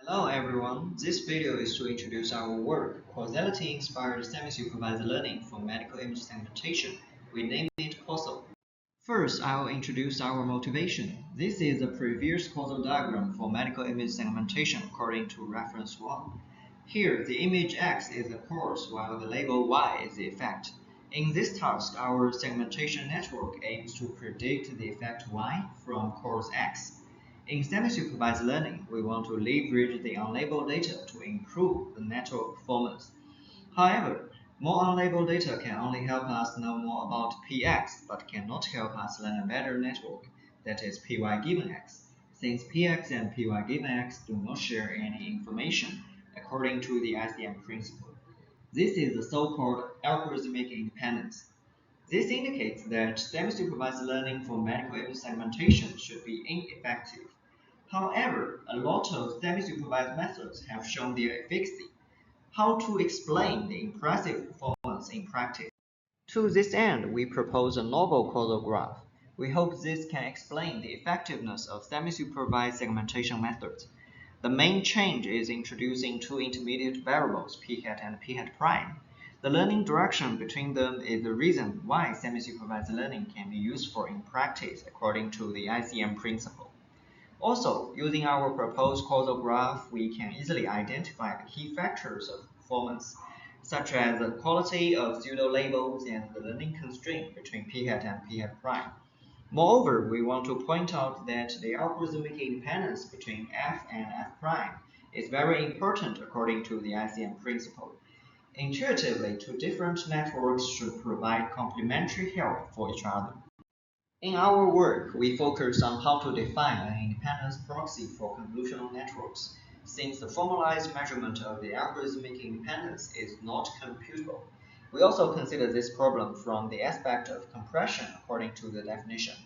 Hello everyone, this video is to introduce our work, Causality-inspired Semi-supervised learning for medical image segmentation. We name it CauSSL. First, I will introduce our motivation. This is a previous causal diagram for medical image segmentation according to reference 1. Here, the image X is the cause while the label Y is the effect. In this task, our segmentation network aims to predict the effect Y from cause X. In semi-supervised learning, we want to leverage the unlabeled data to improve the network performance. However, more unlabeled data can only help us know more about Px, but cannot help us learn a better network, that is Py given x, since Px and Py given x do not share any information according to the ICM principle. This is the so-called algorithmic independence. This indicates that semi-supervised learning for medical image segmentation should be ineffective. However, a lot of semi-supervised methods have shown their efficacy. How to explain the impressive performance in practice? To this end, we propose a novel causal graph. We hope this can explain the effectiveness of semi-supervised segmentation methods. The main change is introducing two intermediate variables, p hat and p hat prime. The learning direction between them is the reason why semi-supervised learning can be useful in practice according to the ICM principle. Also, using our proposed causal graph, we can easily identify the key factors of performance, such as the quality of pseudo-labels and the learning constraint between p hat and p hat prime. Moreover, we want to point out that the algorithmic independence between f and f prime is very important according to the ICM principle. Intuitively, two different networks should provide complementary help for each other. In our work, we focus on how to define an independence proxy for convolutional networks, since the formalized measurement of the algorithmic independence is not computable. We also consider this problem from the aspect of compression according to the definition.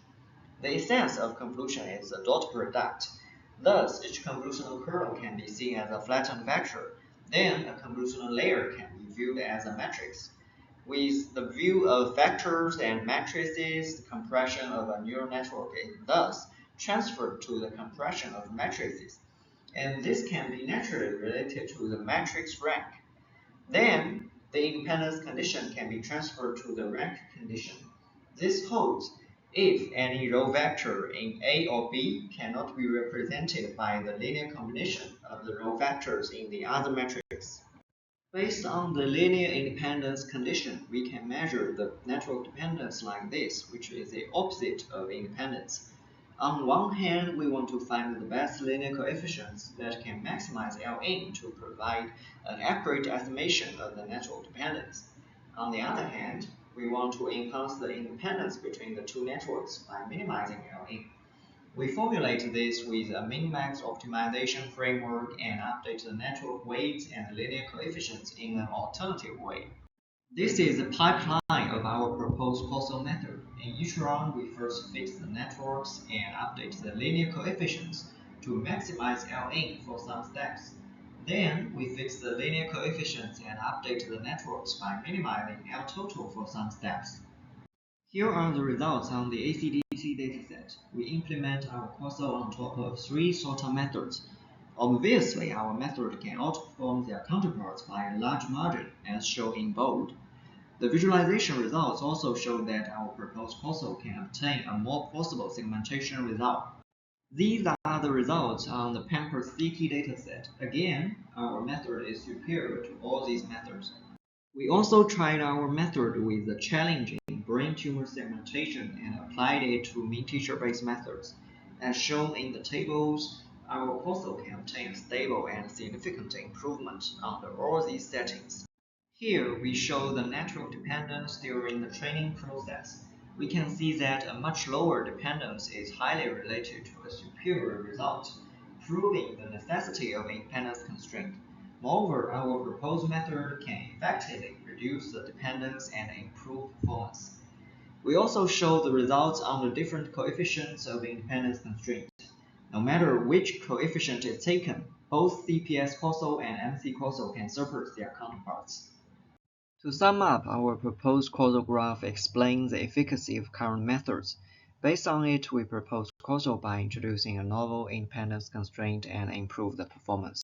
The essence of convolution is a dot product. Thus, each convolutional kernel can be seen as a flattened vector. Then, a convolutional layer can be viewed as a matrix. With the view of vectors and matrices, the compression of a neural network is thus transferred to the compression of matrices, and this can be naturally related to the matrix rank. Then, the independence condition can be transferred to the rank condition. This holds if any row vector in A or B cannot be represented by the linear combination of the row vectors in the other matrix. Based on the linear independence condition, we can measure the network dependence like this, which is the opposite of independence. On one hand, we want to find the best linear coefficients that can maximize Ln to provide an accurate estimation of the network dependence. On the other hand, we want to enhance the independence between the two networks by minimizing Ln. We formulate this with a min-max optimization framework and update the network weights and linear coefficients in an alternative way. This is the pipeline of our proposed CauSSL method. In each round, we first fix the networks and update the linear coefficients to maximize Ln for some steps. Then, we fix the linear coefficients and update the networks by minimizing L total for some steps. Here are the results on the ACDC dataset. We implement our CauSSL on top of three sorter methods. Obviously, our method can outperform their counterparts by a large margin, as shown in bold. The visualization results also show that our proposed CauSSL can obtain a more plausible segmentation result. These are the results on the Pampers CT dataset. Again, our method is superior to all these methods. We also tried our method with the challenging brain tumor segmentation and applied it to mean teacher-based methods. As shown in the tables, our CauSSL can obtain a stable and significant improvement under all these settings. Here, we show the network dependence during the training process. We can see that a much lower dependence is highly related to a superior result, proving the necessity of independence constraint. Moreover, our proposed method can effectively reduce the dependence and improve performance. We also show the results on the different coefficients of independence constraint. No matter which coefficient is taken, both CPS CauSSL and MC CauSSL can surpass their counterparts. To sum up, our proposed causal graph explains the efficacy of current methods. Based on it, we propose CauSSL by introducing a novel independence constraint and improve the performance.